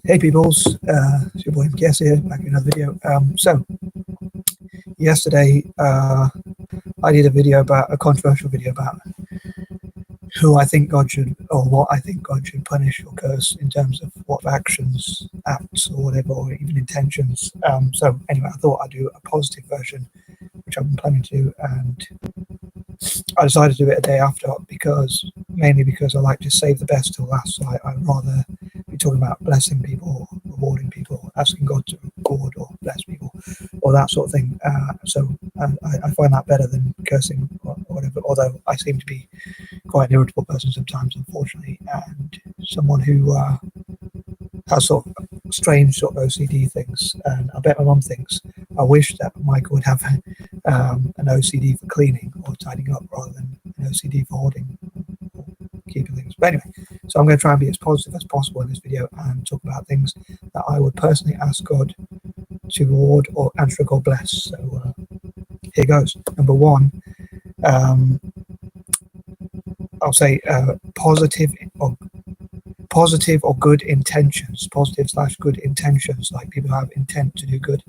Hey peoples, it's your boy MKS here, back in another video. So yesterday I did a controversial video about who I think God should, or what I think God should punish or curse in terms of what actions, acts, or whatever, or even intentions. So anyway, I thought I'd do a positive version, which I've been planning to do, and I decided to do it a day after mainly because I like to save the best till last. So I'd rather be talking about blessing people, rewarding people, asking God to reward or bless people, or that sort of thing. I find that better than cursing or whatever. Although I seem to be quite an irritable person sometimes, unfortunately, and someone who has sort of strange sort of OCD things. And I bet my mum thinks I wish that Michael would have an OCD for cleaning or tidying up rather than an OCD for hoarding or keeping things. But anyway, so I'm going to try and be as positive as possible in this video and talk about things that I would personally ask God to reward or answer God bless. So here goes. Number one, I'll say positive or good intentions, positive/good intentions, like people have intent to do good,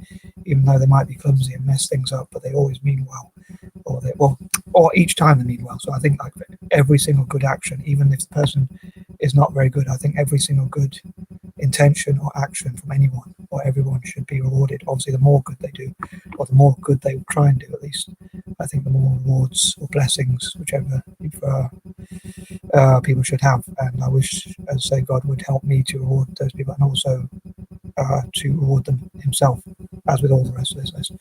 even though they might be clumsy and mess things up, but they always mean well, or each time they mean well. So I think like every single good action, even if the person is not very good, I think every single good intention or action from anyone or everyone should be rewarded. Obviously, the more good they do, or the more good they try and do at least, I think the more rewards or blessings, whichever you prefer, people should have. And I wish, as I say, God would help me to reward those people and also to reward them himself, as with all the rest of this list.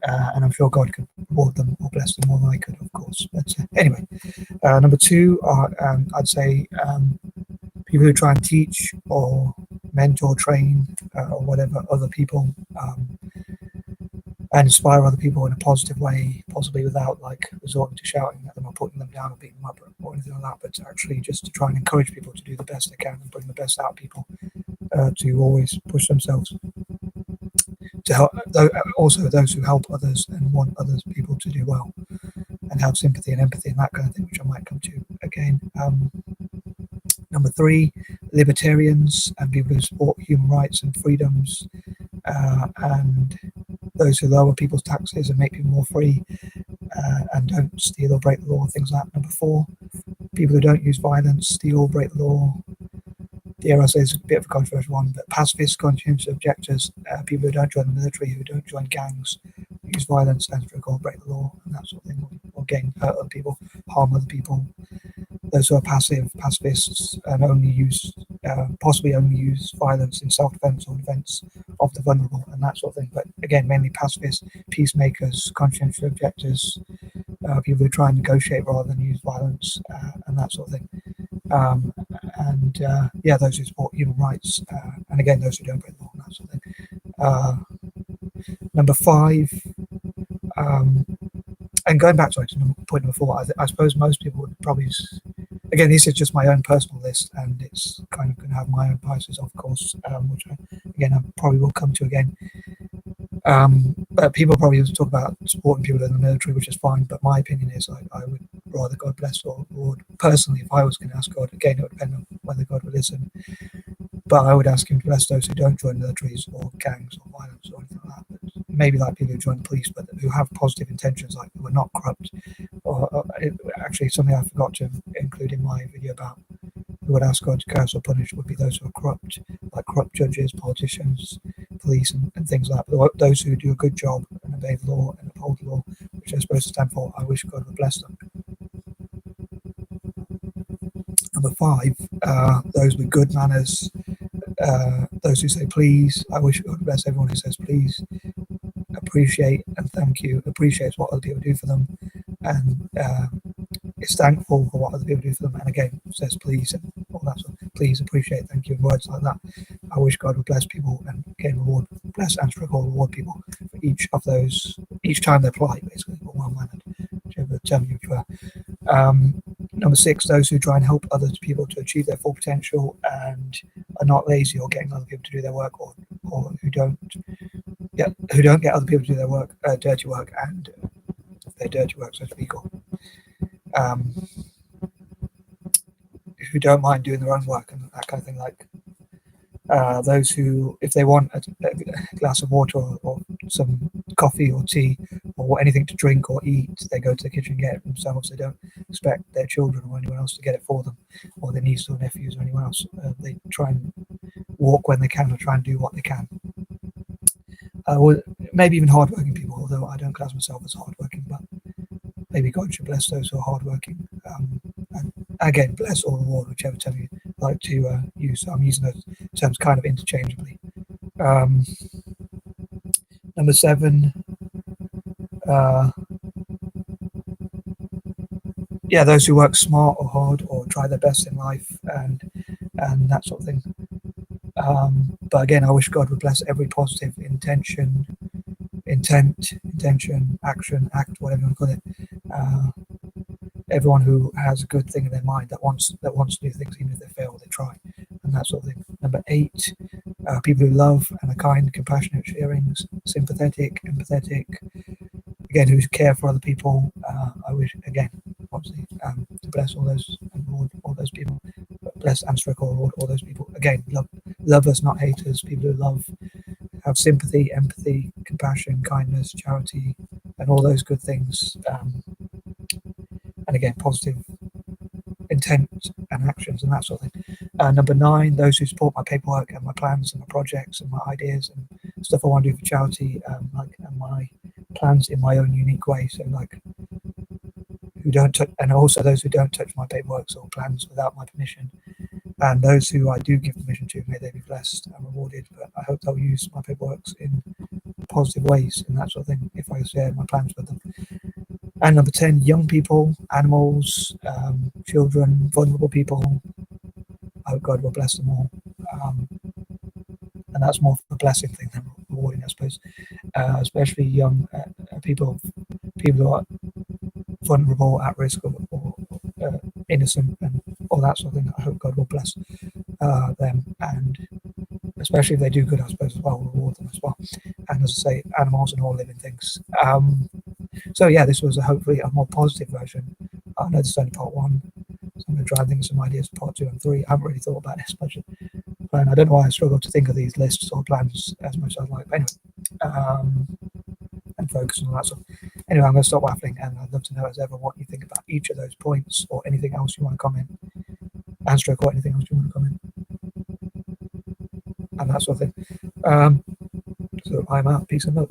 And I'm sure God could reward them or bless them more than I could, of course. But anyway, number two are, I'd say, people who try and teach or mentor, train, or whatever other people, and inspire other people in a positive way, possibly without like resorting to shouting at them or putting them down or beating them up or anything like that, but actually just to try and encourage people to do the best they can and bring the best out of people, to always push themselves, to help. Also, those who help others and want other people to do well and have sympathy and empathy and that kind of thing, which I might come to again. Number three, libertarians and people who support human rights and freedoms, and those who lower people's taxes and make people more free, and don't steal or break the law, things like that. Number four, people who don't use violence, steal or break the law. Dare I say it's a bit of a controversial one, but pacifists, conscientious objectors, people who don't join the military, who don't join gangs, use violence, and break the law, and that sort of thing, or again, hurt other people, harm other people. Those who are pacifists and possibly only use violence in self-defense or defense of the vulnerable and that sort of thing. But again, mainly pacifists, peacemakers, conscientious objectors, people who try and negotiate rather than use violence, and that sort of thing. Those who support human rights, and again, those who don't break the law and that sort of thing. Number five, and going back to point number four, I suppose most people would probably, again, this is just my own personal list, and it's kind of going to have my own biases, of course, which I probably will come to again. But people probably talk about supporting people in the military, which is fine, but my opinion is I would rather God bless or reward. Personally, if I was going to ask God, again, it would depend on whether God would listen, but I would ask him to bless those who don't join militaries or gangs or violence or anything like that. But maybe like people who join the police, but who have positive intentions, like who are not corrupt. Or actually, something I forgot to include in my video about who would ask God to curse or punish would be those who are corrupt, like corrupt judges, politicians, police, and things like that. But those who do a good job and obey the law and uphold the law, which they're supposed to stand for, I wish God would bless them. Number five, those with good manners, those who say please. I wish God would bless everyone who says please, appreciate and thank you, appreciates what other people do for them, and is thankful for what other people do for them, and again says please and all that sort of please, appreciate, thank you, and words like that. I wish God would bless people and again bless and reward people for each of those, each time they're polite, basically, or well-mannered, whichever term you prefer. Number six, those who try and help other people to achieve their full potential and are not lazy or getting other people to do their work, or who don't get other people to do their work, dirty work, and their dirty work, so to speak, or who don't mind doing their own work and that kind of thing. Like Those who, if they want a glass of water or some coffee or tea or anything to drink or eat, they go to the kitchen and get it themselves. They don't expect their children or anyone else to get it for them, or their nieces or nephews or anyone else. They try and walk when they can or try and do what they can. Or maybe even hardworking people, although I don't class myself as hardworking, but maybe God should bless those who are hardworking. And again, bless or reward, whichever term you like to use. So I'm using those terms kind of interchangeably. Number 7, those who work smart or hard or try their best in life and that sort of thing. But again, I wish God would bless every positive intention, action, act, whatever you want to call it. Everyone who has a good thing in their mind that wants to do things, even if they fail, they try, and that sort of thing. Number 8, people who love and are kind, compassionate, sharing, sympathetic, empathetic. Again, who care for other people. I wish, again, obviously, to bless all those and reward all those people. Bless and stroke or reward all those people. Again, lovers, not haters. People who love, have sympathy, empathy, compassion, kindness, charity, and all those good things. And again, positive intent and actions and that sort of thing. Number 9, those who support my paperwork and my plans and my projects and my ideas and stuff I want to do for charity, and my plans in my own unique way. So who don't touch, and also those who don't touch my paperwork or plans without my permission. And those who I do give permission to, may they be blessed and rewarded. But I hope they'll use my paperwork in positive ways and that sort of thing if I share my plans with them. And number 10, young people, animals, children, vulnerable people. I hope God will bless them all. And that's more of a blessing thing than rewarding, I suppose. Especially young people who are vulnerable, at risk, or innocent, and all that sort of thing. I hope God will bless them, and especially if they do good, I suppose, as well, reward them as well. And as I say, animals and all living things. So yeah, this was hopefully a more positive version. I know this is only part 1, so I'm going to try and think of some ideas for part 2 and 3. I haven't really thought about this much. And I don't know why I struggle to think of these lists or plans as much as I'd like. But anyway, and focus on that stuff. Anyway, I'm going to stop waffling, and I'd love to know as ever what you think about each of those points or anything else you want to comment. And stroke or anything else you want to comment. And that sort of thing. So I'm out. Peace and love.